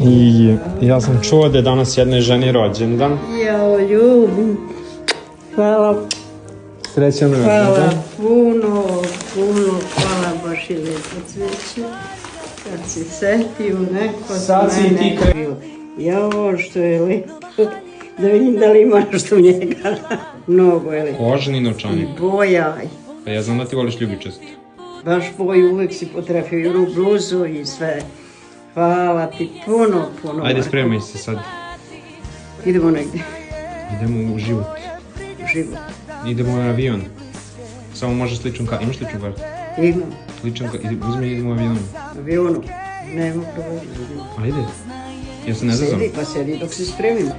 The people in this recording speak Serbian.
I ja sam čuo da je danas jednoj ženi rođendan. Jao, ljubim. Hvala. Srećan rođendan. Hvala puno. Hvala baš i lepo cveće. Kad si setio neko Sad si i ti bio. Jao, što je lepo. Da vidim da li ima nešto u njega. Mnogo je lepo. Kožni novčanik. I bojaj. Pa ja znam da ti voliš ljubičast. Baš boju uvek si potrafio i onu bluzu i sve. Hvala ti puno. Ajde, spremaj se sad. Idemo negdje. Idemo u život. U život. Idemo na avion. Samo možeš ličnu kartu. Imaš ličnu kartu? Imam. Ličnu kartu. Uzmi i idemo u avionu. Avionu. Nema problema. Ajde. Ja se ne zazam. Sedi, pa sedi dok se spremimo.